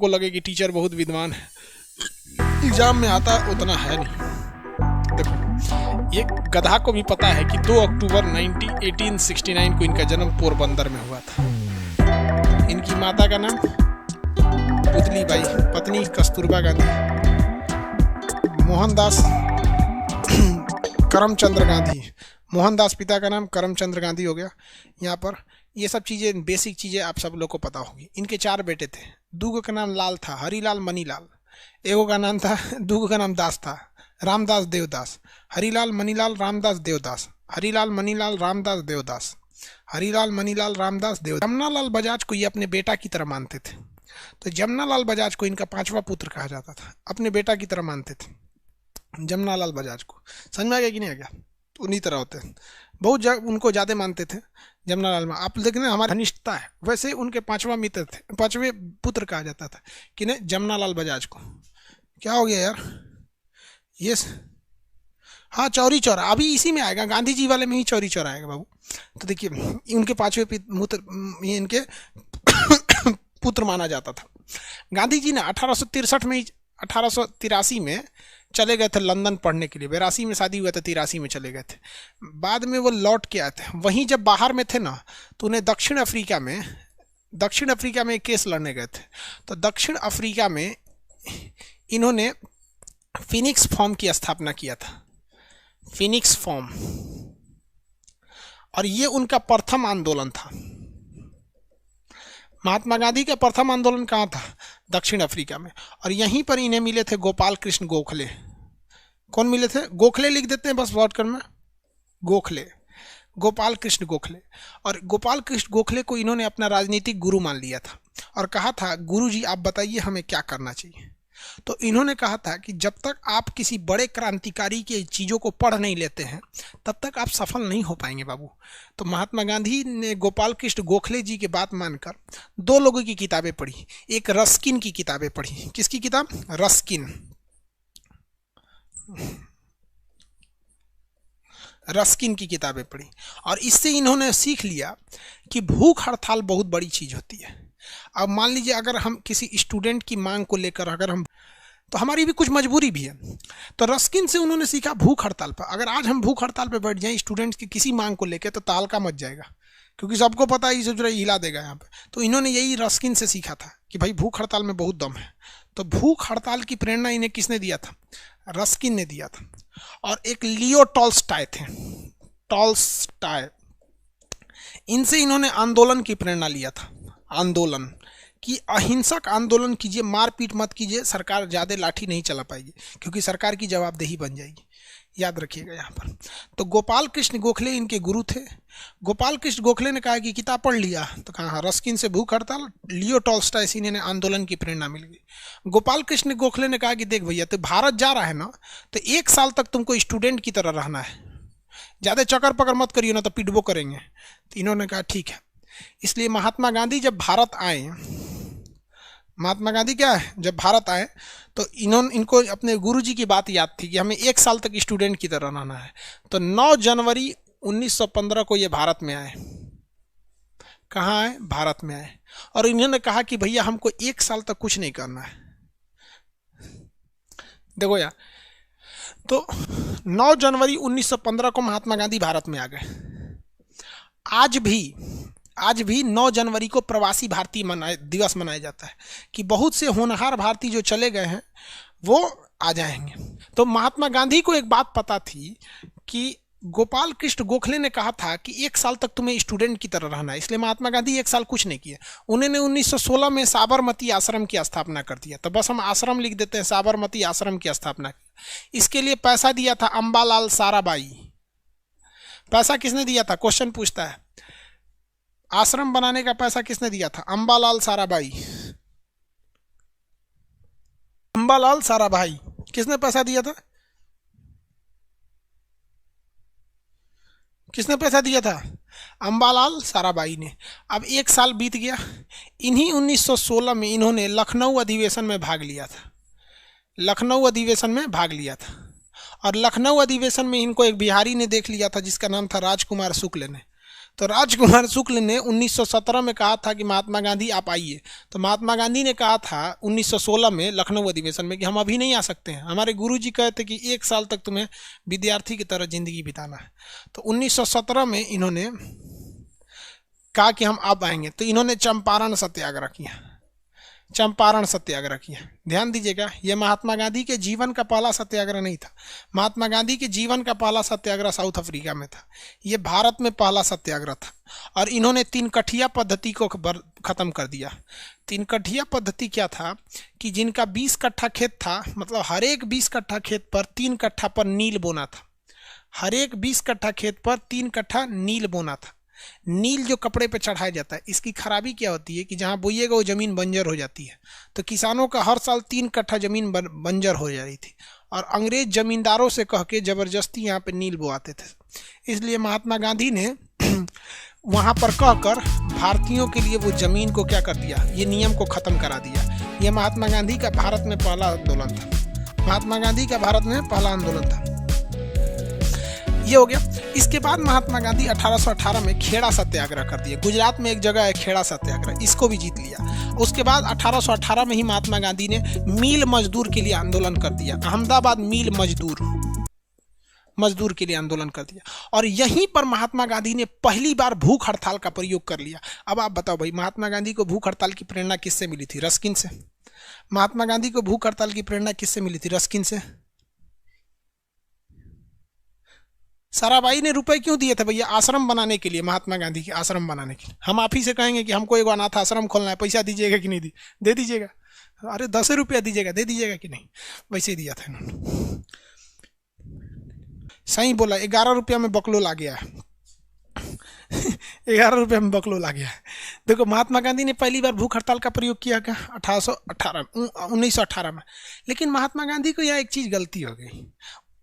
को लगे कि टीचर बहुत विद्वान है, एग्जाम में आता उतना है नहीं। देखो, ये गधा को भी पता है कि 2 अक्टूबर 1869 को इनका जन्म पोरबंदर में हुआ था। इनकी माता का नाम पुतली बाई, पत्नी कस्तूरबा गांधी, मोहनदास करमचंद्र गांधी, मोहनदास पिता का नाम करमचंद्र गांधी हो गया। यहाँ पर ये सब चीज़ें, बेसिक चीज़ें आप सब लोग को पता होगी। इनके 4 बेटे थे, दूगो का नाम लाल था, हरीलाल मनीलाल, एगो का नाम था, दूगो का नाम दास था, रामदास देवदास, हरीलाल मनीलाल रामदास देवदास, हरीलाल मनीलाल रामदास देवदास, हरीलाल मनीलाल रामदास देवदास। जमनालाल बजाज को ये अपने बेटा की तरह मानते थे, तो जमनालाल बजाज को इनका 5वां पुत्र कहा जाता था, अपने बेटा की तरह मानते थे जमनालाल बजाज को। समझ में आ गया कि नहीं आ गया? तो उन्हीं तरह होते हैं, बहुत उनको ज़्यादा मानते थे जमनालाल में। आप देखें ना, हमारी घनिष्ठता है, वैसे उनके 5वां मित्र थे, 5वें पुत्र कहा जाता था कि नहीं, जमनालाल बजाज को। क्या हो गया यार? ये हाँ, चौरी चौरा अभी इसी में आएगा, गांधी जी वाले में ही चौरी चौरा आएगा बाबू। तो देखिए, उनके 5वें ये इनके पुत्र माना जाता था। गांधी जी ने 1883 में चले गए थे लंदन पढ़ने के लिए। 82 में शादी हुआ था, 83 में चले गए थे। बाद में वो लौट के आए थे। वहीं जब बाहर में थे ना, तो उन्हें दक्षिण अफ्रीका में केस लड़ने गए थे। तो दक्षिण अफ्रीका में इन्होंने फिनिक्स फॉर्म की स्थापना किया था, फिनिक्स फॉर्म, और ये उनका प्रथम आंदोलन था। महात्मा गांधी का प्रथम आंदोलन कहाँ था? दक्षिण अफ्रीका में। और यहीं पर इन्हें मिले थे गोपाल कृष्ण गोखले। कौन मिले थे? गोखले लिख देते हैं बस शॉर्टकट में, गोखले, गोपाल कृष्ण गोखले। और गोपाल कृष्ण गोखले को इन्होंने अपना राजनीतिक गुरु मान लिया था और कहा था, गुरु जी आप बताइए हमें क्या करना चाहिए। तो इन्होंने कहा था कि जब तक आप किसी बड़े क्रांतिकारी की चीज़ों को पढ़ नहीं लेते हैं, तब तक आप सफल नहीं हो पाएंगे बाबू। तो महात्मा गांधी ने गोपाल कृष्ण गोखले जी की बात मानकर 2 लोगों की किताबें पढ़ी। एक रस्किन की किताबें पढ़ी। किसकी किताब? रस्किन की किताबें पढ़ी। और इससे इन्होंने सीख लिया कि भूख हड़ताल बहुत बड़ी चीज़ होती है। अब मान लीजिए, अगर हम किसी स्टूडेंट की मांग को लेकर अगर हम, तो हमारी भी कुछ मजबूरी भी है। तो रस्किन से उन्होंने सीखा भूख हड़ताल पर। अगर आज हम भूख हड़ताल पर बैठ जाएं स्टूडेंट्स की किसी मांग को लेकर, तो तहलका मच जाएगा, क्योंकि सबको पता है इसे जो हिला देगा यहाँ पे। तो इन्होंने यही रस्किन से सीखा था कि भाई भूख हड़ताल में बहुत दम है। तो भूख हड़ताल की प्रेरणा इन्हें किसने दिया था? रस्किन ने दिया था। और एक लियो टॉल्स्टॉय थे, टॉल्स्टॉय, इनसे इन्होंने आंदोलन की प्रेरणा लिया था। आंदोलन कि अहिंसक आंदोलन कीजिए, मारपीट मत कीजिए, सरकार ज़्यादा लाठी नहीं चला पाएगी, क्योंकि सरकार की जवाबदेही बन जाएगी। याद रखिएगा यहाँ पर। तो गोपाल कृष्ण गोखले इनके गुरु थे। गोपाल कृष्ण गोखले ने कहा कि किताब पढ़ लिया, तो कहा रस्किन से भूख हड़ताल, लियो टॉल्स्टॉय से इन्हें आंदोलन की प्रेरणा मिल गई। गोपाल कृष्ण गोखले ने कहा कि देख भैया, तो भारत जा रहा है ना, तो 1 साल तक तुमको स्टूडेंट की तरह रहना है, ज़्यादा चक्कर पकड़ मत करिए ना, तो पिटबो करेंगे। तो इन्होंने कहा ठीक है। इसलिए महात्मा गांधी जब भारत आए, महात्मा गांधी क्या है, जब भारत आए तो इनको अपने गुरुजी की बात याद थी कि हमें 1 साल तक स्टूडेंट की तरह रहना है। तो 9 जनवरी 1915 को ये भारत में आए। कहाँ आए? भारत में आए। और इन्होंने कहा कि भैया हमको 1 साल तक कुछ नहीं करना है। देखो यार, तो 9 जनवरी 1915 को महात्मा गांधी भारत में आ गए। आज भी 9 जनवरी को प्रवासी भारतीय दिवस मनाया जाता है कि बहुत से होनहार भारतीय जो चले गए हैं वो आ जाएंगे। तो महात्मा गांधी को एक बात पता थी कि गोपाल कृष्ण गोखले ने कहा था कि 1 साल तक तुम्हें स्टूडेंट की तरह रहना है, इसलिए महात्मा गांधी 1 साल कुछ नहीं किए। उन्होंने 1916 में साबरमती आश्रम की स्थापना कर दिया। तो बस हम आश्रम लिख देते हैं, साबरमती आश्रम की स्थापना की। इसके लिए पैसा दिया था अम्बालाल साराभाई। पैसा किसने दिया था? क्वेश्चन पूछता है, आश्रम बनाने का पैसा किसने दिया था? अम्बालाल साराभाई। अम्बालाल साराभाई किसने पैसा दिया था? किसने पैसा दिया था? अम्बालाल साराभाई ने। अब 1 साल बीत गया। इन्हीं 1916 में इन्होंने लखनऊ अधिवेशन में भाग लिया था। लखनऊ अधिवेशन में भाग लिया था। और लखनऊ अधिवेशन में इनको एक बिहारी ने देख लिया था जिसका नाम था राजकुमार शुक्ल ने। तो राजकुमार शुक्ल ने 1917 में कहा था कि महात्मा गांधी आप आइए। तो महात्मा गांधी ने कहा था 1916 में लखनऊ अधिवेशन में कि हम अभी नहीं आ सकते हैं, हमारे गुरुजी कहते कि 1 साल तक तुम्हें विद्यार्थी की तरह जिंदगी बिताना है। तो 1917 में इन्होंने कहा कि हम अब आएंगे। तो इन्होंने चंपारण सत्याग्रह किया, चंपारण सत्याग्रह किया। ध्यान दीजिएगा, यह महात्मा गांधी के जीवन का पहला सत्याग्रह नहीं था। महात्मा गांधी के जीवन का पहला सत्याग्रह साउथ अफ्रीका में था, यह भारत में पहला सत्याग्रह था। और इन्होंने 3 कठिया पद्धति को खत्म कर दिया। 3 कठिया पद्धति क्या था कि जिनका 20 कट्ठा खेत था, मतलब हर एक 20 कट्ठा खेत पर 3 कट्ठा पर नील बोना था। हर एक 20 कट्ठा खेत पर 3 कट्ठा नील बोना था। नील जो कपड़े पे चढ़ाया जाता है, इसकी खराबी क्या होती है कि जहां बोइएगा वो जमीन बंजर हो जाती है। तो किसानों का हर साल 3 कट्ठा जमीन बंजर हो जा रही थी और अंग्रेज जमींदारों से कह के जबरदस्ती यहाँ पे नील बोआते थे। इसलिए महात्मा गांधी ने वहां पर कहकर भारतीयों के लिए वो जमीन को क्या कर दिया, ये नियम को खत्म करा दिया। ये महात्मा गांधी का भारत में पहला आंदोलन था। महात्मा गांधी का भारत में पहला आंदोलन था, ये हो गया। इसके बाद महात्मा गांधी 1818 में खेड़ा सत्याग्रह कर दिए। गुजरात में एक जगह है खेड़ा सत्याग्रह, इसको भी जीत लिया। उसके बाद 1818 में ही महात्मा गांधी ने मील मजदूर के लिए आंदोलन कर दिया। अहमदाबाद मील मजदूर के लिए आंदोलन कर दिया। और यहीं पर महात्मा गांधी ने पहली बार भूख हड़ताल का प्रयोग कर लिया। अब आप बताओ भाई, महात्मा गांधी को भूख हड़ताल की प्रेरणा किससे मिली थी? रस्किन से। महात्मा गांधी को भूख हड़ताल की प्रेरणा किससे मिली थी? रस्किन से। साराभाई ने रुपए क्यों दिए थे भैया? आश्रम बनाने के लिए, महात्मा गांधी के आश्रम बनाने के लिए। हम आप ही से कहेंगे कि हमको एक अनाथ आश्रम खोलना है, पैसा दीजिएगा कि नहीं? दे दीजिएगा। अरे 10 रुपया दीजिएगा, दे दीजिएगा कि नहीं? वैसे ही दिया था इन्होंने। सही बोला, 11 रुपया में बकलोल आ गया है। 11 रुपये में बकलोल आ गया है। देखो, महात्मा गांधी ने पहली बार भूख हड़ताल का प्रयोग किया क्या? 1918 में। लेकिन महात्मा गांधी को यह एक चीज गलती हो गई,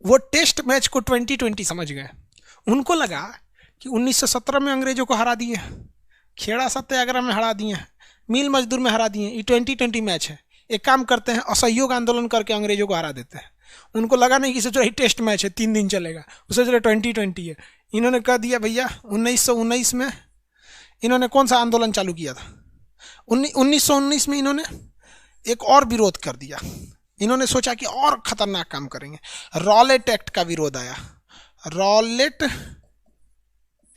वो टेस्ट मैच को 2020 समझ गए। उनको लगा कि 1917 में अंग्रेजों को हरा दिए, खेड़ा सत्याग्रह में हरा दिए, मील मजदूर में हरा दिए, ये 2020 मैच है, एक काम करते हैं असहयोग आंदोलन करके अंग्रेजों को हरा देते हैं। उनको लगा नहीं कि सोच रहे टेस्ट मैच है 3 दिन चलेगा, सोच रहे 2020 है। इन्होंने कह दिया भैया 1919 में इन्होंने कौन सा आंदोलन चालू किया था? 1919 में इन्होंने एक और विरोध कर दिया। इन्होंने सोचा कि और खतरनाक काम करेंगे। रॉलेट एक्ट का विरोध आया। रॉलेट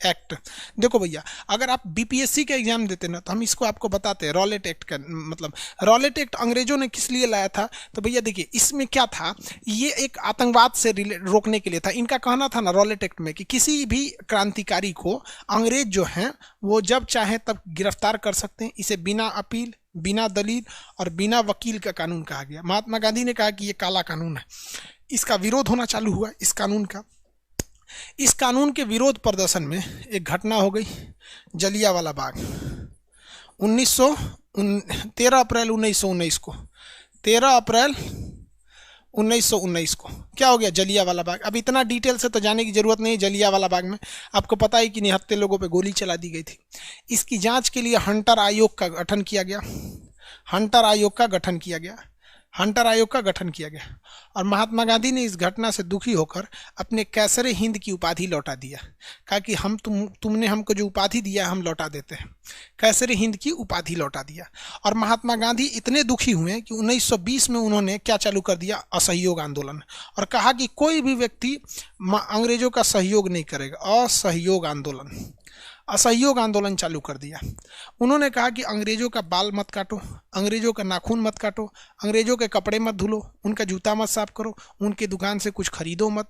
एक्ट, देखो भैया, अगर आप बीपीएससी का एग्जाम देते ना तो हम इसको आपको बताते हैं रॉलेट एक्ट का मतलब। रॉलेट एक्ट अंग्रेजों ने किस लिए लाया था? तो भैया देखिए, इसमें क्या था, ये एक आतंकवाद से रोकने के लिए था। इनका कहना था ना रॉलेट एक्ट में कि किसी भी क्रांतिकारी को अंग्रेज जो हैं वो जब चाहे तब गिरफ्तार कर सकते हैं। इसे बिना अपील, बिना दलील और बिना वकील का कानून कहा गया। महात्मा गांधी ने कहा कि ये काला कानून है, इसका विरोध होना चालू हुआ इस कानून का। इस कानून के विरोध प्रदर्शन में एक घटना हो गई, जलियांवाला बाग। 13 अप्रैल 1919 को 13 अप्रैल 1919 को क्या हो गया? जलियांवाला बाग। अब इतना डिटेल से तो जाने की जरूरत नहीं। जलियांवाला बाग में आपको पता है कि निहत्थे लोगों पे गोली चला दी गई थी। इसकी जांच के लिए हंटर आयोग का गठन किया गया। हंटर आयोग का गठन किया गया। हंटर आयोग का गठन किया गया। और महात्मा गांधी ने इस घटना से दुखी होकर अपने कैसरे हिंद की उपाधि लौटा दिया। कहा कि हम तुमने हमको जो उपाधि दिया हम लौटा देते हैं। कैसरे हिंद की उपाधि लौटा दिया। और महात्मा गांधी इतने दुखी हुए कि 1920 में उन्होंने क्या चालू कर दिया? असहयोग आंदोलन। और कहा कि कोई भी व्यक्ति अंग्रेजों का सहयोग नहीं करेगा। असहयोग आंदोलन, असहयोग आंदोलन चालू कर दिया। उन्होंने कहा कि अंग्रेजों का बाल मत काटो, अंग्रेजों का नाखून मत काटो, अंग्रेजों के कपड़े मत धुलो, उनका जूता मत साफ करो, उनकी दुकान से कुछ खरीदो मत।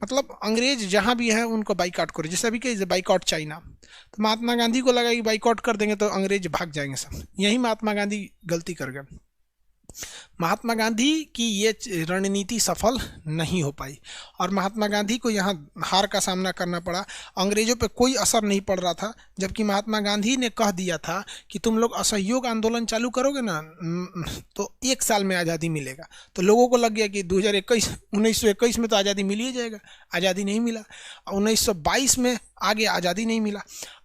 मतलब अंग्रेज जहाँ भी है उनको बाइकआउट करो। जैसे अभी कहीं बाइकआउट चाइना, तो महात्मा गांधी को लगा कि बाइकआउट कर देंगे तो अंग्रेज भाग जाएंगे सब। यही महात्मा गांधी गलती कर गए। महात्मा गांधी की ये रणनीति सफल नहीं हो पाई और महात्मा गांधी को यहाँ हार का सामना करना पड़ा। अंग्रेजों पे कोई असर नहीं पड़ रहा था, जबकि महात्मा गांधी ने कह दिया था कि तुम लोग असहयोग आंदोलन चालू करोगे ना तो 1 साल में आज़ादी मिलेगा। तो लोगों को लग गया कि 1921 में तो आज़ादी मिल ही जाएगा। आज़ादी नहीं मिला। 1922 में आगे आज़ादी नहीं मिला।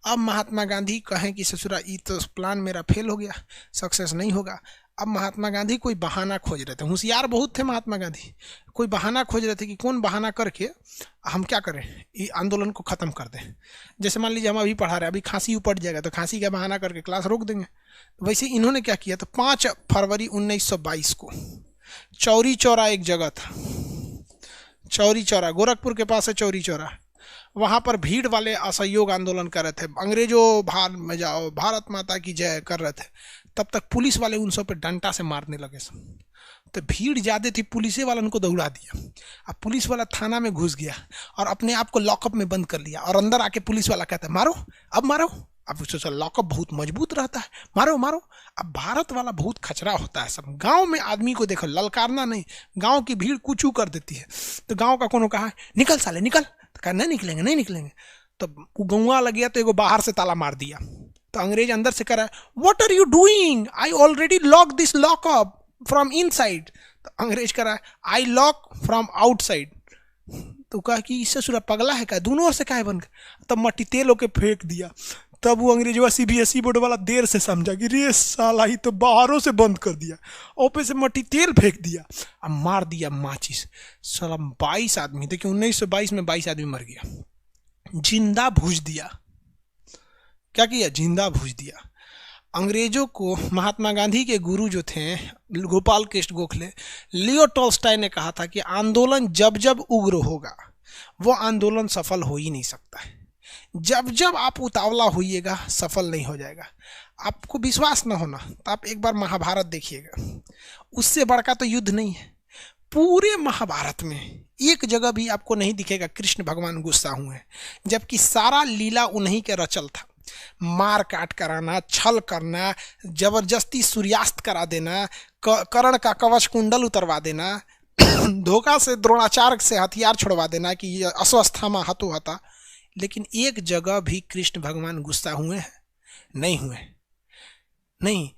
अब महात्मा गांधी कहें कि ससुरा ये तो प्लान मेरा फेल हो गया, सक्सेस नहीं होगा। अब महात्मा गांधी कोई बहाना खोज रहे थे, होशियार बहुत थे महात्मा गांधी, कोई बहाना खोज रहे थे कि कौन बहाना करके हम क्या करें, ये आंदोलन को ख़त्म कर दें। जैसे मान लीजिए हम अभी पढ़ा रहे हैं, अभी खांसी उपट जाएगा तो खांसी का बहाना करके क्लास रोक देंगे। तो वैसे इन्होंने क्या किया, तो 5 फरवरी 1922 को चौरी चौरा एक जगह था, चौरी चौरा गोरखपुर के पास है चौरी चौरा, वहाँ पर भीड़ वाले असहयोग आंदोलन कर रहे थे, अंग्रेजों भार में जाओ, भारत माता की जय कर रहे थे। तब तक पुलिस वाले उन सब पे डंडा से मारने लगे सब, तो भीड़ ज़्यादा थी, पुलिस वाला उनको दौड़ा दिया। अब पुलिस वाला थाना में घुस गया और अपने आप को लॉकअप में बंद कर लिया, और अंदर आके पुलिस वाला कहता है मारो, अब मारो। अब सोचा लॉकअप बहुत मजबूत रहता है, मारो मारो। अब भारत वाला बहुत खचरा होता है, सब गांव में आदमी को देखो, ललकारना नहीं, गांव की भीड़ कुचू कर देती है। तो गांव का कोनो कहा निकल साले निकल, तो कहा नहीं निकलेंगे नहीं निकलेंगे। तो गौवा लग गया, तो एगो बाहर से ताला मार दिया। तो अंग्रेज अंदर से कह रहा है what are you doing, I already lock this lockup from inside. तो अंग्रेज कह रहा है आई लॉक फ्रॉम आउटसाइड। तो कहा कि इससे सुरा पगला है क्या, दोनों ओर से काहे बन गया। तब मट्टी तेल होके फेंक दिया। तब वो अंग्रेजवा CBSE बोर्ड वाला देर से समझा कि रे साला ही तो बाहरों से बंद कर दिया, ऊपर से मट्टी तेल फेंक दिया, अब मार दिया माचिस। साला 22 आदमी, देखिए 1922 में 22 आदमी मर गया, जिंदा भूज दिया। क्या किया, जिंदा भूज दिया। अंग्रेजों को महात्मा गांधी के गुरु जो थे गोपाल कृष्ण गोखले, लियो टॉल्स्टॉय ने कहा था कि आंदोलन जब जब उग्र होगा वो आंदोलन सफल हो ही नहीं सकता है, जब जब आप उतावला होइएगा सफल नहीं हो जाएगा। आपको विश्वास ना होना तो आप एक बार महाभारत देखिएगा, उससे बड़का तो युद्ध नहीं है। पूरे महाभारत में एक जगह भी आपको नहीं दिखेगा कृष्ण भगवान गुस्सा हुए, जबकि सारा लीला उन्हीं के रचल था। मार काट कराना, छल करना, जबरदस्ती सूर्यास्त करा देना, कर्ण का कवच कुंडल उतरवा देना, धोखा से द्रोणाचार्य से हथियार छुड़वा देना कि ये अस्वस्थामा हतो हता। लेकिन एक जगह भी कृष्ण भगवान गुस्सा हुए हैं, नहीं हुए, नहीं।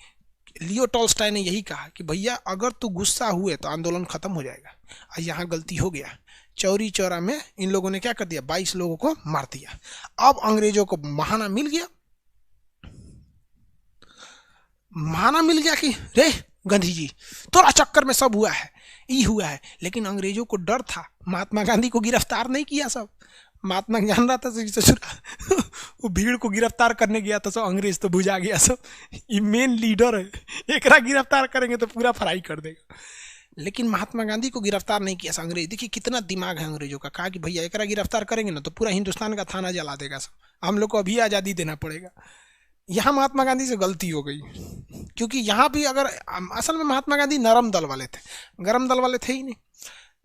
लियो टॉल्स्टॉय ने यही कहा कि भैया अगर तू गुस्सा हुए तो आंदोलन खत्म हो जाएगा, और यहाँ गलती हो गया। चौरी चौरा में इन लोगों ने क्या कर दिया, 22 लोगों को मार दिया। अब अंग्रेजों को बहाना मिल गया, बहाना मिल गया कि रे गांधी जी तोरा चक्कर में सब हुआ है, ये हुआ है। लेकिन अंग्रेजों को डर था, महात्मा गांधी को गिरफ्तार नहीं किया सब। महात्मा जान रहा था वो भीड़ को गिरफ्तार करने गया था, सब अंग्रेज तो बुझा गया सब, ये मेन लीडर है, एक गिरफ्तार करेंगे तो पूरा फ्राई कर देगा। लेकिन महात्मा गांधी को गिरफ्तार नहीं किया अंग्रेज। देखिए कितना दिमाग है अंग्रेजों का, कहा कि भैया एक गिरफ्तार करेंगे ना तो पूरा हिंदुस्तान का थाना जला देगा सब, हम लोग को अभी आज़ादी देना पड़ेगा। यहाँ महात्मा गांधी से गलती हो गई, क्योंकि यहाँ भी अगर असल में महात्मा गांधी नरम दल वाले थे, गरम दल वाले थे ही नहीं।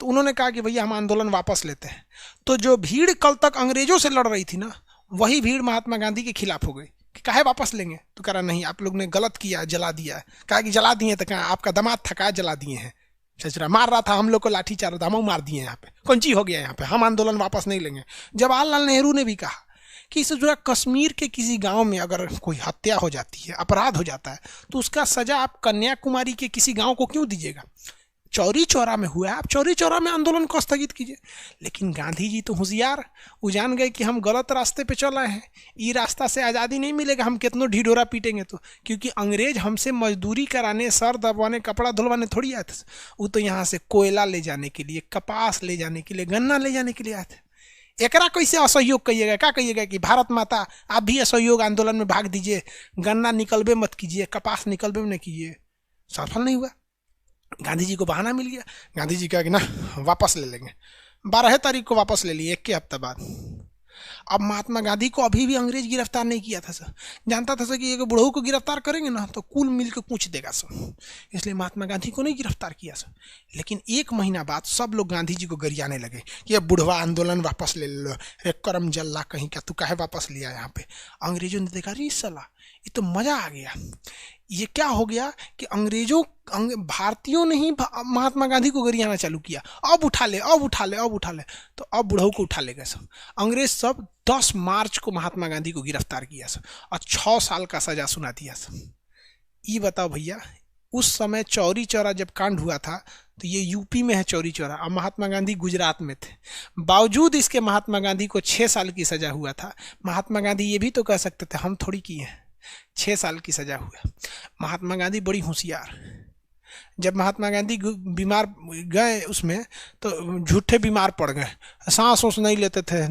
तो उन्होंने कहा कि भैया हम आंदोलन वापस लेते हैं। तो जो भीड़ कल तक अंग्रेजों से लड़ रही थी ना, वही भीड़ महात्मा गांधी के खिलाफ हो गई कि काहे वापस लेंगे। तो कह रहा नहीं, आप लोग ने गलत किया, जला दिया। कहा कि जला दिए तो कहा आपका दामाद था, कहा जला दिए हैं, चचरा मार रहा था हम लोग को लाठी चार दामों मार दिए, यहाँ पे कौन चीज हो गया, यहाँ पे हम आंदोलन वापस नहीं लेंगे। जवाहरलाल नेहरू ने भी कहा कि इससे जुड़ा कश्मीर के किसी गांव में अगर कोई हत्या हो जाती है, अपराध हो जाता है, तो उसका सजा आप कन्याकुमारी के किसी गांव को क्यों दीजिएगा। चौरी चौरा में हुआ है, आप चौरी चौरा में आंदोलन को स्थगित कीजिए। लेकिन गांधी जी तो होशियार, वो जान गए कि हम गलत रास्ते पे चल रहे हैं, ये रास्ता से आज़ादी नहीं मिलेगा, हम कितनों ढिढोरा पीटेंगे तो। क्योंकि अंग्रेज हमसे मजदूरी कराने, सर दबवाने, कपड़ा धुलवाने थोड़ी आए थे, वो तो यहाँ से कोयला ले जाने के लिए, कपास ले जाने के लिए, गन्ना ले जाने के लिए आए थे। एकरा कैसे असहयोग कहिएगा, क्या कहिएगा कि भारत माता आप भी असहयोग आंदोलन में भाग दीजिए, गन्ना निकलबे मत कीजिए, कपास निकलबे नहीं कीजिए, सफल नहीं हुआ। गांधी जी को बहाना मिल गया, गांधी जी कहा कि ना वापस ले लेंगे। 12 तारीख को वापस ले लिए, 1 के हफ्ते बाद। अब महात्मा गांधी को अभी भी अंग्रेज गिरफ्तार नहीं किया था सर, जानता था सर कि एक बुढ़ऊ को गिरफ्तार करेंगे ना तो कुल मिल के पूछ देगा सर, इसलिए महात्मा गांधी को नहीं गिरफ्तार किया सर। लेकिन 1 महीना बाद सब लोग गांधी जी को गरियाने लगे कि अब बुढ़वा आंदोलन वापस ले लो, रे करम जल्ला कहीं का, तू काहे वापस लिया यहाँ पे। अंग्रेजों ने देखा रे साला ये तो मजा आ गया। ये क्या हो गया कि अंग्रेजों भारतीयों ने ही महात्मा गांधी को गरियाना चालू किया, अब उठा ले अब उठा ले अब उठा ले, तो अब बुढ़ऊ को उठा लेगा सब। अंग्रेज सब 10 मार्च को महात्मा गांधी को गिरफ्तार किया सब और 6 साल का सजा सुना दिया सब। ये बताओ भैया, उस समय चौरी चौरा जब कांड हुआ था तो ये यूपी में है चौरी चौरा, और महात्मा गांधी गुजरात में थे। बावजूद इसके महात्मा गांधी को 6 साल की सजा हुआ था। महात्मा गांधी ये भी तो कह सकते थे हम थोड़ी किए हैं, 6 साल की सजा हुआ। महात्मा गांधी बड़ी होशियार, जब महात्मा गांधी बीमार गए उसमें तो झूठे बीमार पड़ गए, सांस ओस नहीं लेते थे,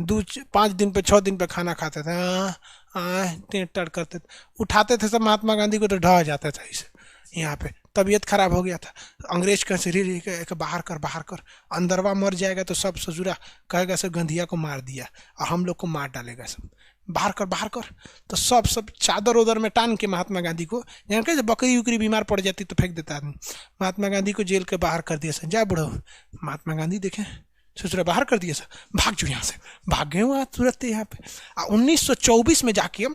5 दिन पे 6 दिन पे खाना खाते थे, टेट करते थे, उठाते थे सब महात्मा गांधी को तो ढह जाता था इसे, यहाँ पे तबीयत खराब हो गया था। अंग्रेज का शरीर के बाहर कर, अंदरवा मर जाएगा तो सब ससुरा कहेगा सब गंधिया को मार दिया और हम लोग को मार डालेगा, सब बाहर कर तो सब चादर उदर में टान के महात्मा गांधी को, जान के बकरी उकरी बीमार पड़ जाती तो फेंक देता आदमी, महात्मा गांधी को जेल के बाहर कर दिया। जा बुढ़ो, महात्मा गांधी देखे ससुरा बाहर कर दिया, भाग जो यहाँ से, भाग गए वहाँ तुरंत यहाँ पे। 1924 में जाके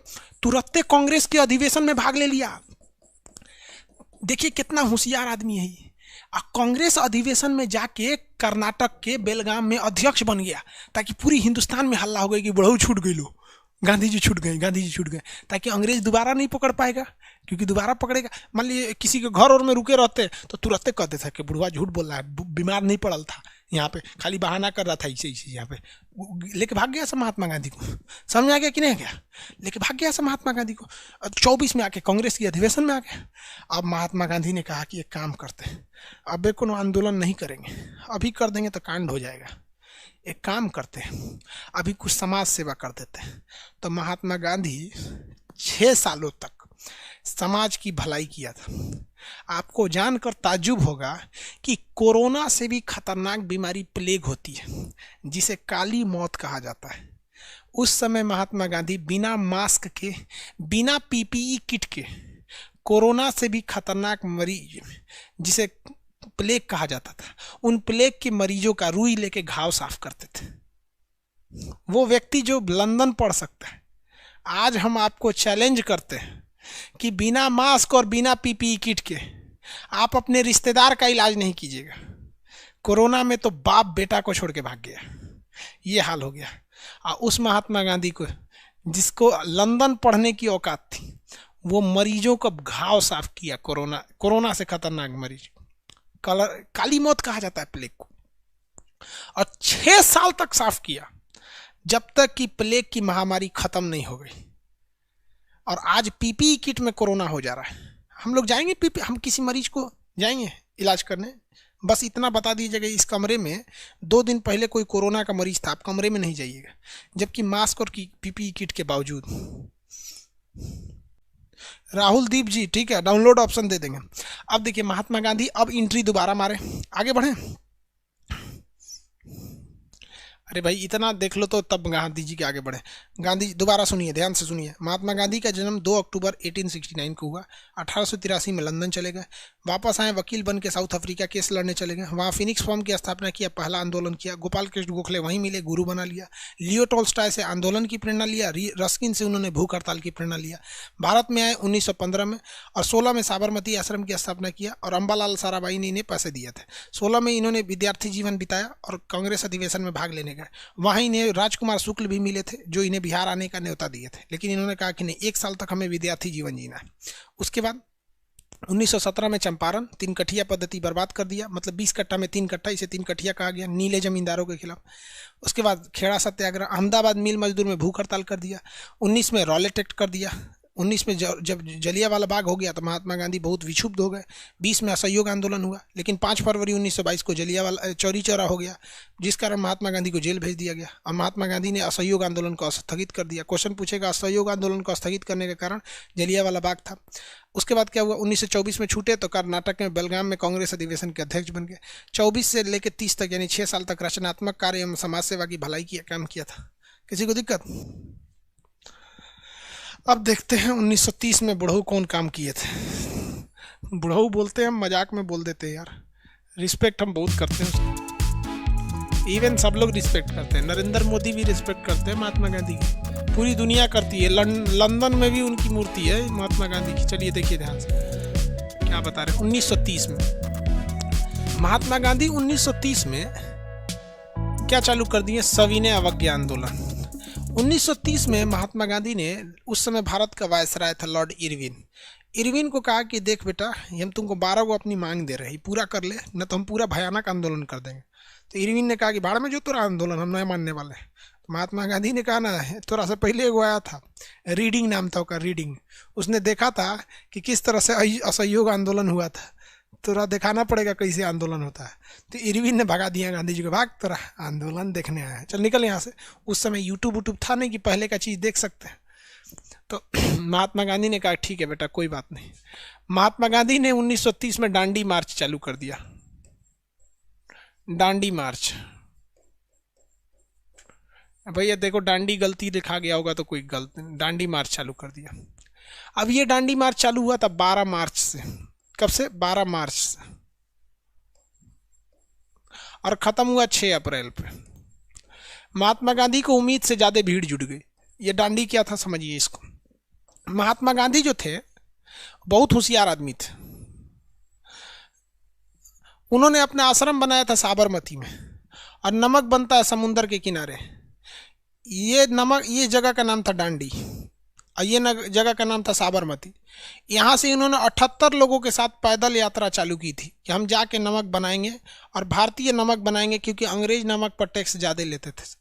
तुरंत कांग्रेस के अधिवेशन में भाग ले लिया। देखिए कितना होशियार आदमी है ये। कांग्रेस अधिवेशन में जाके कर्नाटक के बेलगाम में अध्यक्ष बन गया, ताकि पूरी हिंदुस्तान में हल्ला हो गया कि बुढ़ऊ छूट गई, लो गांधी जी छूट गए, ताकि अंग्रेज दोबारा नहीं पकड़ पाएगा, क्योंकि दोबारा पकड़ेगा, मान लीजिए किसी के घर और में रुके रहते तो तुरंत कहते थे कि बुढ़वा झूठ बोल रहा है, बीमार नहीं पड़ल था, यहाँ पे खाली बहाना कर रहा था, इसे यहाँ पे लेके भाग गया सब महात्मा गांधी को। समझ आ गया कि नहीं गया? लेके भाग गया सब महात्मा गांधी को। 24 में आके कांग्रेस की अधिवेशन में आ गया। अब महात्मा गांधी ने कहा कि एक काम करते हैं, अब कोनो आंदोलन नहीं करेंगे, अभी कर देंगे तो कांड हो जाएगा, एक काम करते हैं अभी कुछ समाज सेवा कर देते हैं। तो महात्मा गांधी 6 सालों तक समाज की भलाई किया था। आपको जानकर ताज्जुब होगा कि कोरोना से भी खतरनाक बीमारी प्लेग होती है, जिसे काली मौत कहा जाता है। उस समय महात्मा गांधी बिना मास्क के, बिना पीपीई किट के, कोरोना से भी खतरनाक मरीज जिसे प्लेग कहा जाता था, उन प्लेग के मरीजों का रुई लेके घाव साफ करते थे। वो व्यक्ति जो लंदन पढ़ सकता है, आज हम आपको चैलेंज करते हैं कि बिना मास्क और बिना पीपीई किट के आप अपने रिश्तेदार का इलाज नहीं कीजिएगा। कोरोना में तो बाप बेटा को छोड़ के भाग गया, ये हाल हो गया। और उस महात्मा गांधी को, जिसको लंदन पढ़ने की औकात थी, वो मरीजों का घाव साफ किया। कोरोना से खतरनाक मरीज, काली मौत कहा जाता है प्लेग को, और 6 साल तक साफ किया, जब तक कि प्लेग की महामारी खत्म नहीं हो गई। और आज पीपीई किट में कोरोना हो जा रहा है। हम लोग जाएंगे हम किसी मरीज को जाएंगे इलाज करने, बस इतना बता दीजिएगा इस कमरे में 2 दिन पहले कोई कोरोना का मरीज था, आप कमरे में नहीं जाइएगा, जबकि मास्क और पीपीई किट के बावजूद। राहुल दीप जी, ठीक है, डाउनलोड ऑप्शन दे देंगे। अब देखिए महात्मा गांधी अब एंट्री दोबारा मारे, आगे बढ़े। अरे भाई इतना देख लो तो तब गांधी जी के आगे बढ़े। गांधी दोबारा सुनिए, ध्यान से सुनिए। महात्मा गांधी का जन्म 2 अक्टूबर 1869 को हुआ। 1883 में लंदन चले गए, वापस आए, वकील बन के साउथ अफ्रीका केस लड़ने चले गए, वहाँ फिनिक्स फॉर्म की स्थापना किया, पहला आंदोलन किया। गोपाल कृष्ण गोखले वहीं मिले, गुरु बना लिया। लियो टॉल्स्टॉय से आंदोलन की प्रेरणा लिया, रस्किन से उन्होंने भूख हड़ताल की प्रेरणा लिया। भारत में आए 1915 में, और 16 में साबरमती आश्रम की स्थापना किया, और अम्बालाल साराभाई ने इन्हें पैसे दिए थे। 16 में इन्होंने विद्यार्थी जीवन बिताया और कांग्रेस अधिवेशन में भाग लेने गए। वहाँ इन्हें राजकुमार शुक्ल भी मिले थे, जो इन्हें बिहार आने का न्योता दिए थे, लेकिन इन्होंने कहा कि नहीं, 1 साल तक हमें विद्यार्थी जीवन जीना है। उसके बाद 1917 में चंपारण 3 कठिया पद्धति बर्बाद कर दिया, मतलब 20 कट्टा में 3 कट्टा, इसे 3 कठिया कहा गया, नीले जमींदारों के खिलाफ। उसके बाद खेड़ा सत्याग्रह, अहमदाबाद मिल मजदूर में भूख हड़ताल कर दिया। 19 में रॉलेट एक्ट कर दिया। 19 में जब जलियांवाला बाग हो गया तो महात्मा गांधी बहुत विक्षुब्ध हो गए। 20 में असहयोग आंदोलन हुआ, लेकिन 5 फरवरी 1922 को जलियांवाला चौरी चौरा हो गया, जिस कारण महात्मा गांधी को जेल भेज दिया गया, और महात्मा गांधी ने असहयोग आंदोलन को स्थगित कर दिया। क्वेश्चन पूछेगा, असहयोग आंदोलन को स्थगित करने का कारण जलियांवाला बाग था। उसके बाद क्या हुआ, 1924 में छूटे तो कर्नाटक में बेलगाम में कांग्रेस अधिवेशन के अध्यक्ष बन गए। 24 से लेकर 30 तक यानी 6 साल तक रचनात्मक कार्य एवं समाज सेवा की भलाई की काम किया था। किसी को दिक्कत? अब देखते हैं 1930 में बुढ़ऊ कौन काम किए थे। बुढ़ऊ बोलते हैं, हम मजाक में बोल देते हैं यार, रिस्पेक्ट हम बहुत करते हैं, इवन सब लोग रिस्पेक्ट करते हैं। नरेंद्र मोदी भी रिस्पेक्ट करते हैं महात्मा गांधी की, पूरी दुनिया करती है। लंदन में भी उनकी मूर्ति है महात्मा गांधी की। चलिए देखिए ध्यान से क्या बता रहे हैं। 1930 में महात्मा गांधी 1930 में क्या चालू कर दिए, सविनय अवज्ञा आंदोलन। 1930 में महात्मा गांधी ने, उस समय भारत का वायसराय था लॉर्ड इरविन को कहा कि देख बेटा, हम तुमको 12 को अपनी मांग दे रहे हैं, पूरा कर ले, न तो हम पूरा भयानक आंदोलन कर देंगे। तो इरविन ने कहा कि भाड़ में जो तेरा आंदोलन, हम नहीं मानने वाले हैं। महात्मा गांधी ने कहा ना, थोड़ा सा पहले एगो आया था, रीडिंग नाम था उसका, रीडिंग। उसने देखा था कि किस तरह से असहयोग आंदोलन हुआ था, थोड़ा दिखाना पड़ेगा कैसे आंदोलन होता है। तो इरविन ने भगा दिया गांधी जी को, भाग तेरा आंदोलन देखने आया है, चल निकल यहाँ से। उस समय यूट्यूब वूट्यूब था नहीं कि पहले का चीज़ देख सकते हैं। तो महात्मा गांधी ने कहा ठीक है बेटा कोई बात नहीं। महात्मा गांधी ने 1930 में दांडी मार्च चालू कर दिया। दांडी मार्च, भैया देखो दांडी गलती लिखा गया होगा तो कोई गलती, दांडी मार्च चालू कर दिया। अब ये दांडी मार्च चालू हुआ था 12 मार्च से। कब से? 12 मार्च से, और खत्म हुआ 6 अप्रैल पे। महात्मा गांधी को उम्मीद से ज्यादा भीड़ जुट गई। ये दांडी क्या था समझिए इसको। महात्मा गांधी जो थे बहुत होशियार आदमी थे। उन्होंने अपना आश्रम बनाया था साबरमती में, और नमक बनता है समुंदर के किनारे। ये नमक, ये जगह का नाम था दांडी, और ये जगह का नाम था साबरमती। यहाँ से इन्होंने 78 लोगों के साथ पैदल यात्रा चालू की थी कि हम जाके नमक बनाएंगे, और भारतीय नमक बनाएंगे, क्योंकि अंग्रेज नमक पर टैक्स ज़्यादा लेते थे।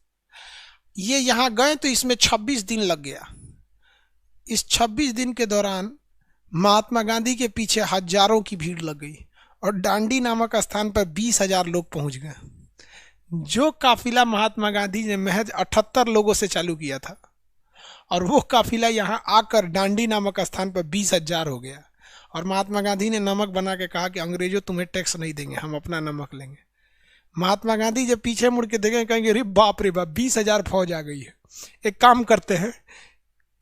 ये यहाँ गए तो इसमें 26 दिन लग गया। इस 26 दिन के दौरान महात्मा गांधी के पीछे हजारों की भीड़ लग गई, और दांडी नामक स्थान पर 20,000 लोग पहुंच गए। जो काफिला महात्मा गांधी ने महज 78 लोगों से चालू किया था, और वो काफिला यहाँ आकर दांडी नामक स्थान पर 20,000 हो गया। और महात्मा गांधी ने नमक बना के कहा कि अंग्रेजों तुम्हें टैक्स नहीं देंगे, हम अपना नमक लेंगे। महात्मा गांधी जब पीछे मुड़ के देखेंगे कहेंगे अरे बाप रे बाप 20,000 फौज आ गई है, एक काम करते हैं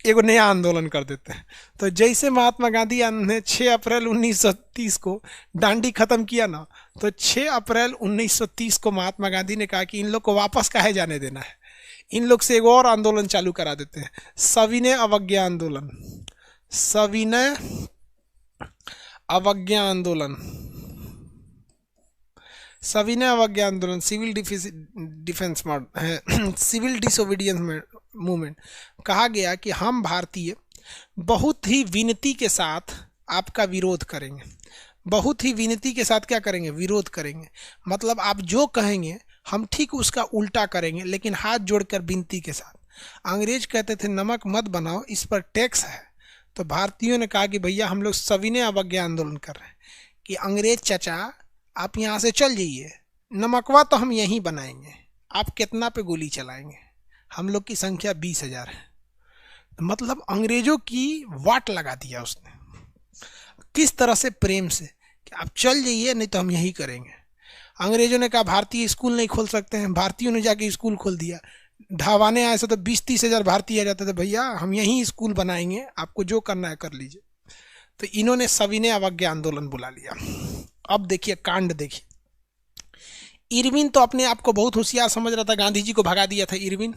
एगो नया आंदोलन कर देते हैं। तो जैसे महात्मा गांधी ने 6 अप्रैल 1930 को दांडी खत्म किया ना, तो 6 अप्रैल 1930 को महात्मा गांधी ने कहा कि इन लोग को वापस काहे जाने देना है, इन लोग से एक और आंदोलन चालू करा देते हैं, सविनय अवज्ञा आंदोलन। सविनय अवज्ञा आंदोलन, सविनय अवज्ञा आंदोलन, civil defence civil disobedience movement. कहा गया कि हम भारतीय बहुत ही विनती के साथ आपका विरोध करेंगे। बहुत ही विनती के साथ क्या करेंगे? विरोध करेंगे। मतलब आप जो कहेंगे हम ठीक उसका उल्टा करेंगे, लेकिन हाथ जोड़कर विनती के साथ। अंग्रेज कहते थे नमक मत बनाओ, इस पर टैक्स है। तो भारतीयों ने कहा कि भैया हम लोग सविनय अवज्ञा आंदोलन कर रहे हैं कि अंग्रेज चाचा आप यहाँ से चल जाइए, नमकवा तो हम यहीं बनाएंगे, आप कितना पे गोली चलाएंगे, हम लोग की संख्या 20,000 है। मतलब अंग्रेजों की वाट लगा दिया उसने, किस तरह से प्रेम से कि आप चल जाइए नहीं तो हम यही करेंगे। अंग्रेजों ने कहा भारतीय स्कूल नहीं खोल सकते हैं, भारतीयों ने जाके स्कूल खोल दिया। ढावाने आए से तो 20-30 हज़ार भारतीय आ जाते थे, भैया हम यहीं स्कूल बनाएंगे, आपको जो करना है कर लीजिए। तो इन्होंने सविनय अवज्ञा आंदोलन बुला लिया। अब देखिए कांड देखिए। इरविन तो अपने आप को बहुत होशियार समझ रहा था, गांधी जी को भगा दिया था इरविन।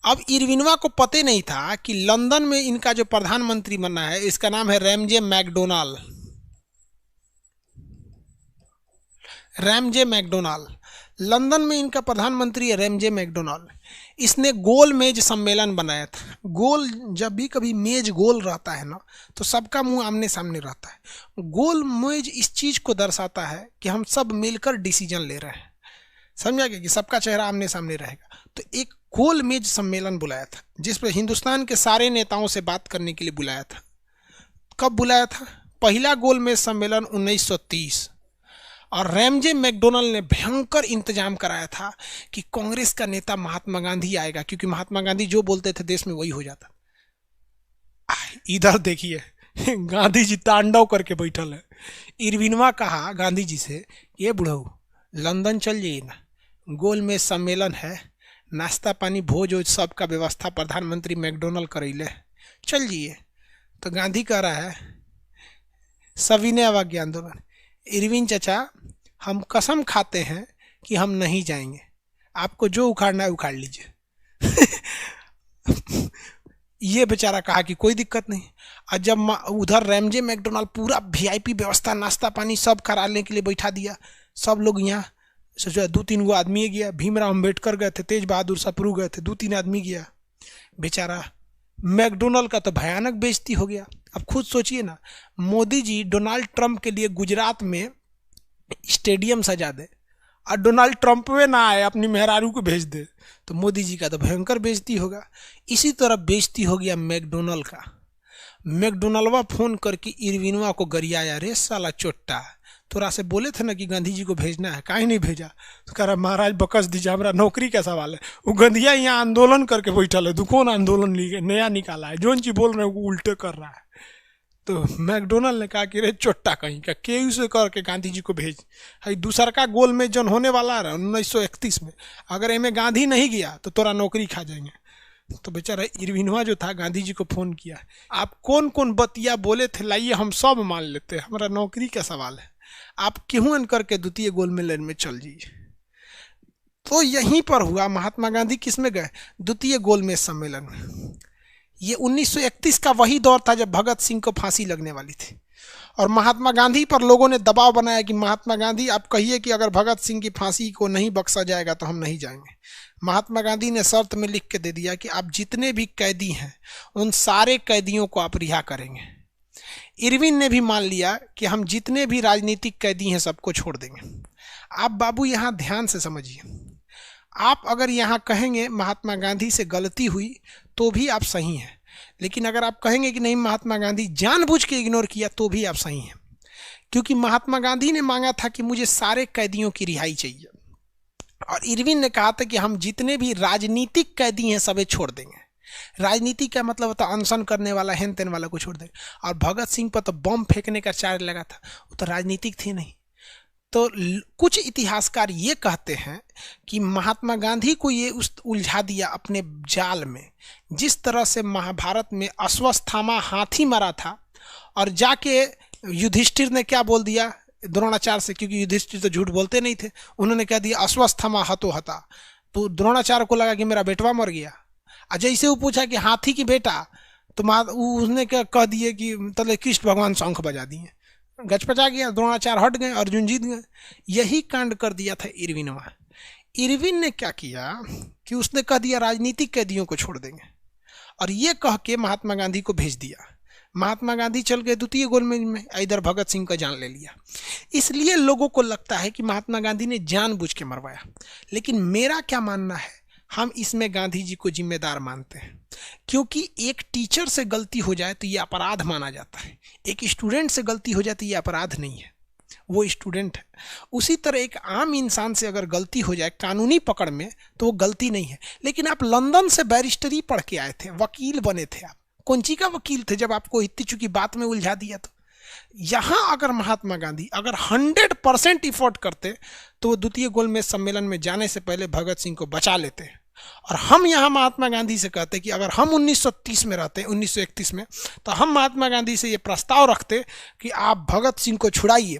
अब इरविनवा को पता नहीं था कि लंदन में इनका जो प्रधानमंत्री बनना है इसका नाम है Ramsay MacDonald. Ramsay MacDonald, London में इनका प्रधानमंत्री है रैमजे मैकडोनाल्ड। इसने गोल मेज सम्मेलन बनाया था। गोल, जब भी कभी मेज गोल रहता है ना तो सबका मुंह आमने सामने रहता है। गोल मेज इस चीज को दर्शाता है कि हम सब मिलकर डिसीजन ले रहे हैं, समझा गया, कि सबका चेहरा आमने सामने रहेगा। तो एक गोल मेज सम्मेलन बुलाया था जिस पर हिंदुस्तान के सारे नेताओं से बात करने के लिए बुलाया था। कब बुलाया था? पहला गोल मेज सम्मेलन 1930। और रैमजे मैकडोनाल्ड ने भयंकर इंतजाम कराया था कि कांग्रेस का नेता महात्मा गांधी आएगा, क्योंकि महात्मा गांधी जो बोलते थे देश में वही हो जाता। इधर देखिए गांधी जी तांडव करके बैठल है। इरविनवा कहा गांधी जी से, ये बुढ़ऊ लंदन चल जाइए ना, गोल में सम्मेलन है, नाश्ता पानी भोज वोज सबका व्यवस्था प्रधानमंत्री मैकडोनाल्ड करैले, चल जाइए। तो गांधी कह रहा है सविनय अवज्ञा आंदोलन, इरविन चाचा हम कसम खाते हैं कि हम नहीं जाएंगे, आपको जो उखाड़ना है उखाड़ लीजिए। ये बेचारा कहा कि कोई दिक्कत नहीं। और जब उधर रैमजे मैकडोनाल्ड पूरा वीआईपी व्यवस्था नाश्ता पानी सब कराने के लिए बैठा दिया, सब लोग यहाँ सोचा 2-3 गो आदमी गया, भीमराव अम्बेडकर गए थे, तेज बहादुर सप्रू गए थे, 2-3 आदमी गया। बेचारा मैकडोनाल्ड का तो भयानक बेइज्जती हो गया। अब खुद सोचिए ना, मोदी जी डोनाल्ड ट्रंप के लिए गुजरात में स्टेडियम सजा दे और डोनाल्ड ट्रंप में ना आए, अपनी मेहरारू को भेज दे, तो मोदी जी का तो भयंकर बेइज्जती होगा। इसी तरह बेइज्जती हो गया मैकडोनल्ड का। मैकडोनल्डवा फोन करके इरविनवा को गरियाया, रे साला चोट्टा, तोरा से बोले थे ना कि गांधी जी को भेजना है, काहे नहीं भेजा? तो कह रहा महाराज बकस दीजिए, हमारा नौकरी का सवाल है। वो गंधिया यहाँ आंदोलन करके बैठल है, कौन आंदोलन नया निकाला है, जो चीज बोल रहे हैं वो उल्टे कर रहा है। तो मैकडोनल्ड ने कहा कि रे चोट्टा कहीं का, के से करके गांधी जी को भेज। है दूसर का गोल में जन होने वाला है 1931 में, अगर इनमें गांधी नहीं गया तो तोरा नौकरी खा जाएंगे। तो बेचारा इरविनवा जो था गांधी जी को फोन किया, आप कौन कौन बतिया बोले थे लाइए हम सब मान लेते हैं, हमारा नौकरी का सवाल है, आप क्यों करके द्वितीय गोलमेज में चल जाइए। तो यहीं पर हुआ, महात्मा गांधी किस में गए? द्वितीय गोलमेज सम्मेलन में। ये 1931 का वही दौर था जब भगत सिंह को फांसी लगने वाली थी, और महात्मा गांधी पर लोगों ने दबाव बनाया कि महात्मा गांधी आप कहिए कि अगर भगत सिंह की फांसी को नहीं बख्शा जाएगा तो हम नहीं जाएंगे। महात्मा गांधी ने शर्त में लिख के दे दिया कि आप जितने भी कैदी हैं उन सारे कैदियों को आप रिहा करेंगे। इरविन ने भी मान लिया कि हम जितने भी राजनीतिक कैदी हैं सबको छोड़ देंगे। आप बाबू यहाँ ध्यान से समझिए, आप अगर यहाँ कहेंगे महात्मा गांधी से गलती हुई तो भी आप सही हैं, लेकिन अगर आप कहेंगे कि नहीं महात्मा गांधी जानबूझ के इग्नोर किया तो भी आप सही हैं, क्योंकि महात्मा गांधी ने मांगा था कि मुझे सारे कैदियों की रिहाई चाहिए, और इरविन ने कहा था कि हम जितने भी राजनीतिक कैदी हैं सभी छोड़ देंगे। राजनीति का मतलब होता अनशन करने वाला, हेन तेन वाला को छोड़ देंगे। और भगत सिंह पर तो बम फेंकने का चार्ज लगा था, वो तो राजनीतिक थे नहीं। तो कुछ इतिहासकार ये कहते हैं कि महात्मा गांधी को ये उलझा दिया अपने जाल में, जिस तरह से महाभारत में अश्वत्थामा हाथी मरा था और जाके युधिष्ठिर ने क्या बोल दिया द्रोणाचार्य से, क्योंकि युधिष्ठिर तो झूठ बोलते नहीं थे, उन्होंने कह दिया अश्वत्थामा हतो हता, तो द्रोणाचार्य को लगा कि मेरा बेटवा मर गया। जैसे वो पूछा कि हाथी की बेटा, तो उसने क्या कह दिए कि तले कृष्ण भगवान शंख बजा दिए, गचपचा गया, द्रोणाचार्य हट गए, अर्जुन जीत गए। यही कांड कर दिया था इरविनवा। इरविन ने क्या किया कि उसने कह दिया राजनीतिक कैदियों को छोड़ देंगे, और ये कह के महात्मा गांधी को भेज दिया। महात्मा गांधी चल गए द्वितीय गोलमेज में, इधर भगत सिंह का जान ले लिया। इसलिए लोगों को लगता है कि महात्मा गांधी ने जानबूझ के मरवाया, लेकिन मेरा क्या मानना है, हम इसमें गांधी जी को जिम्मेदार मानते हैं, क्योंकि एक टीचर से गलती हो जाए तो ये अपराध माना जाता है, एक स्टूडेंट से गलती हो जाए तो ये अपराध नहीं है, वो स्टूडेंट है। उसी तरह एक आम इंसान से अगर गलती हो जाए कानूनी पकड़ में तो वो गलती नहीं है। लेकिन आप लंदन से बैरिस्टरी पढ़ के आए थे, वकील बने थे, आप कौन सी का वकील थे जब आपको इतनी चुकी बात में उलझा दिया? तो यहाँ अगर महात्मा गांधी अगर 100% इफोर्ट करते तो वो द्वितीय गोलमेज सम्मेलन में जाने से पहले भगत सिंह को बचा लेते। और हम यहाँ महात्मा गांधी से कहते कि अगर हम 1930 में रहते, 1931 में, तो हम महात्मा गांधी से ये प्रस्ताव रखते कि आप भगत सिंह को छुड़ाइए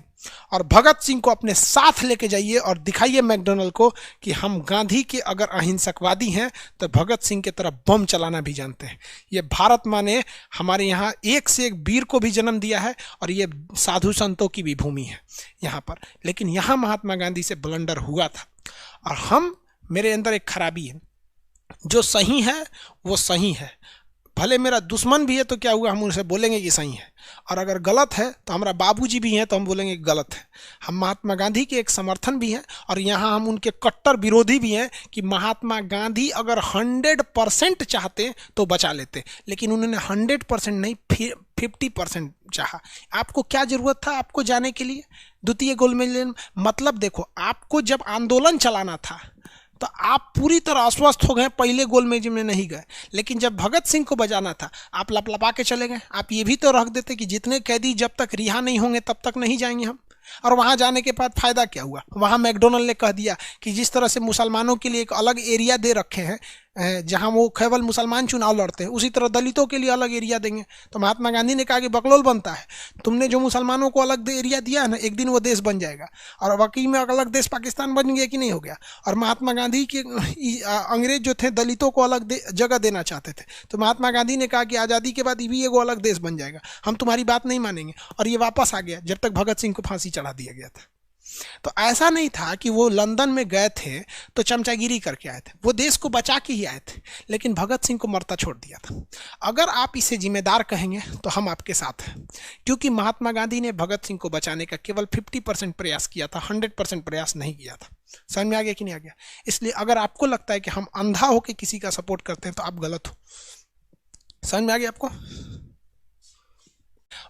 और भगत सिंह को अपने साथ लेके जाइए और दिखाइए मैकडोनल्ड को कि हम गांधी के अगर अहिंसकवादी हैं तो भगत सिंह की तरह बम चलाना भी जानते हैं। ये भारत माँ ने हमारे यहाँ एक से एक वीर को भी जन्म दिया है, और ये साधु संतों की भी भूमि है यहाँ पर। लेकिन यहाँ महात्मा गांधी से ब्लंडर हुआ था, और मेरे अंदर एक खराबी है, जो सही है वो सही है, भले मेरा दुश्मन भी है तो क्या हुआ, हम उनसे बोलेंगे कि सही है, और अगर गलत है तो हमारा बाबूजी भी हैं तो हम बोलेंगे गलत है। हम महात्मा गांधी के एक समर्थन भी हैं, और यहाँ हम उनके कट्टर विरोधी भी हैं कि महात्मा गांधी अगर 100% चाहते तो बचा लेते, लेकिन उन्होंने 100% नहीं, 50% चाहा। आपको क्या जरूरत था आपको जाने के लिए द्वितीय गोलमेज? मतलब देखो, आपको जब आंदोलन चलाना था तो आप पूरी तरह अस्वस्थ हो गए, पहले गोलमेज में नहीं गए, लेकिन जब भगत सिंह को बजाना था आप लपलपा के चले गए। आप ये भी तो रख देते कि जितने कैदी जब तक रिहा नहीं होंगे तब तक नहीं जाएंगे हम। और वहाँ जाने के बाद फायदा क्या हुआ? वहाँ मैकडोनल्ड ने कह दिया कि जिस तरह से मुसलमानों के लिए एक अलग एरिया दे रखे हैं जहाँ वो केवल मुसलमान चुनाव लड़ते हैं, उसी तरह दलितों के लिए अलग एरिया देंगे। तो महात्मा गांधी ने कहा कि बकलोल बनता है, तुमने जो मुसलमानों को अलग एरिया दिया है ना, एक दिन वो देश बन जाएगा। और वाकई में अलग देश पाकिस्तान बन गया कि नहीं हो गया? और महात्मा गांधी के अंग्रेज जो थे दलितों को अलग जगह देना चाहते थे, तो महात्मा गांधी ने कहा कि आज़ादी के बाद भी एगो अलग देश बन जाएगा, हम तुम्हारी बात नहीं मानेंगे। और ये वापस आ गया जब तक भगत सिंह को फांसी चढ़ा दिया गया था। तो ऐसा नहीं था कि वो लंदन में गए थे तो चमचागिरी करके आए थे, वो देश को बचा के ही आए थे, लेकिन भगत सिंह को मरता छोड़ दिया था। अगर आप इसे जिम्मेदार कहेंगे तो हम आपके साथ हैं, क्योंकि महात्मा गांधी ने भगत सिंह को बचाने का केवल 50% प्रयास किया था, 100% प्रयास नहीं किया था। समझ में आ गया कि नहीं आ गया? इसलिए अगर आपको लगता है कि हम अंधा होकर किसी का सपोर्ट करते हैं तो आप गलत हो। समझ में आ गया आपको?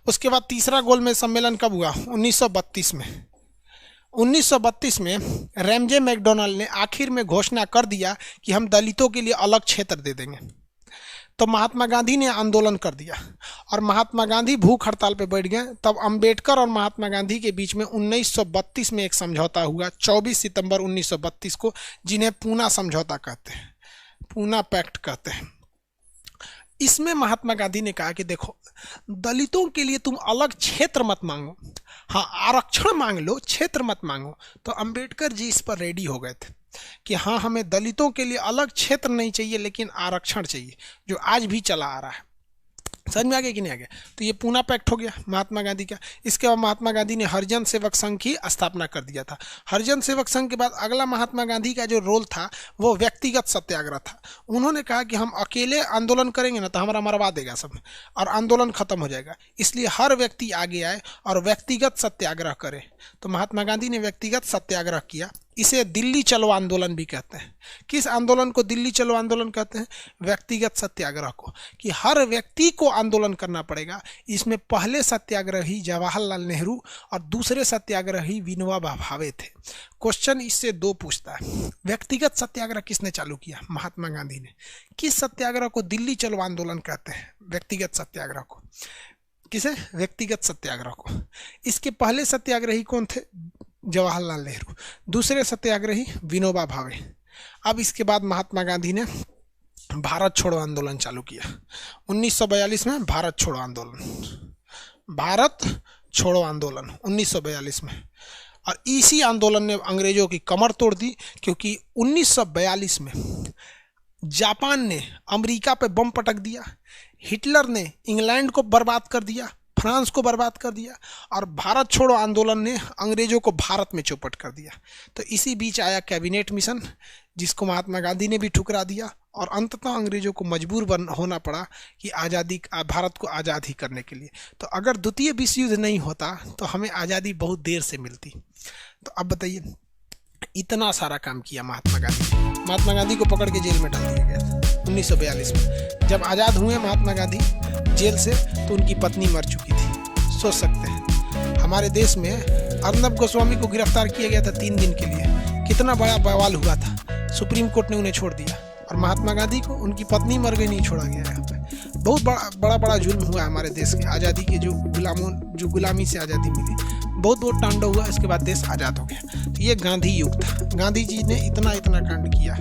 उसके बाद तीसरा गोलमेज सम्मेलन कब हुआ? 1932 में। 1932 में रैमजे मैकडोनाल्ड ने आखिर में घोषणा कर दिया कि हम दलितों के लिए अलग क्षेत्र दे देंगे। तो महात्मा गांधी ने आंदोलन कर दिया और महात्मा गांधी भूख हड़ताल पे बैठ गए। तब अंबेडकर और महात्मा गांधी के बीच में 1932 में एक समझौता हुआ, 24 सितंबर 1932 को, जिन्हें पूना समझौता कहते हैं, पूना पैक्ट कहते हैं। इसमें महात्मा गांधी ने कहा कि देखो, दलितों के लिए तुम अलग क्षेत्र मत मांगो, हाँ आरक्षण मांग लो, क्षेत्र मत मांगो। तो अंबेडकर जी इस पर रेडी हो गए थे कि हाँ, हमें दलितों के लिए अलग क्षेत्र नहीं चाहिए लेकिन आरक्षण चाहिए, जो आज भी चला आ रहा है। समझ में आ गया कि नहीं आ गया? तो ये पूना पैक्ट हो गया महात्मा गांधी का। इसके बाद महात्मा गांधी ने हरिजन सेवक संघ की स्थापना कर दिया था। हरिजन सेवक संघ के बाद अगला महात्मा गांधी का जो रोल था वो व्यक्तिगत सत्याग्रह था। उन्होंने कहा कि हम अकेले आंदोलन करेंगे ना तो हमारा मरवा देगा सब और आंदोलन खत्म हो जाएगा, इसलिए हर व्यक्ति आगे आए और व्यक्तिगत सत्याग्रह करे। तो महात्मा गांधी ने व्यक्तिगत सत्याग्रह किया। इसे दिल्ली चलो आंदोलन भी कहते हैं। किस आंदोलन को दिल्ली चलो आंदोलन कहते हैं? व्यक्तिगत सत्याग्रह को, कि हर व्यक्ति को आंदोलन करना पड़ेगा। इसमें पहले सत्याग्रही जवाहरलाल नेहरू और दूसरे सत्याग्रही विनोबा भावे थे। क्वेश्चन इससे दो पूछता है, व्यक्तिगत सत्याग्रह किसने चालू किया? महात्मा गांधी ने। किस सत्याग्रह को दिल्ली चलो आंदोलन कहते हैं? व्यक्तिगत सत्याग्रह को। किसे? व्यक्तिगत सत्याग्रह को। इसके पहले सत्याग्रही कौन थे? जवाहरलाल नेहरू। दूसरे सत्याग्रही विनोबा भावे। अब इसके बाद महात्मा गांधी ने भारत छोड़ो आंदोलन चालू किया 1942 में। भारत छोड़ो आंदोलन, भारत छोड़ो आंदोलन 1942 में। और इसी आंदोलन ने अंग्रेजों की कमर तोड़ दी, क्योंकि 1942 में जापान ने अमेरिका पे बम पटक दिया, हिटलर ने इंग्लैंड को बर्बाद कर दिया, फ्रांस को बर्बाद कर दिया, और भारत छोड़ो आंदोलन ने अंग्रेजों को भारत में चौपट कर दिया। तो इसी बीच आया कैबिनेट मिशन, जिसको महात्मा गांधी ने भी ठुकरा दिया और अंततः अंग्रेजों को मजबूर होना पड़ा कि आज़ादी, भारत को आज़ाद ही करने के लिए। तो अगर द्वितीय विश्व युद्ध नहीं होता तो हमें आज़ादी बहुत देर से मिलती। तो अब बताइए, इतना सारा काम किया महात्मा गांधी। महात्मा गांधी को पकड़ के जेल में डाल दिया गया था 1942 में। जब आज़ाद हुए महात्मा गांधी जेल से तो उनकी पत्नी मर चुकी थी। सोच सकते हैं, हमारे देश में अर्नब गोस्वामी को गिरफ्तार किया गया था 3 दिन के लिए, कितना बड़ा बवाल हुआ था। सुप्रीम कोर्ट ने उन्हें छोड़ दिया, और महात्मा गांधी को उनकी पत्नी मर गई, नहीं छोड़ा गया। यहाँ पे बहुत बड़ा जुल्म हुआ हमारे देश के आज़ादी के, जो गुलामी से आज़ादी मिली, बहुत तांडव हुआ। इसके बाद देश आज़ाद हो गया। तो ये गांधी युग था। गांधी जी ने इतना कांड किया।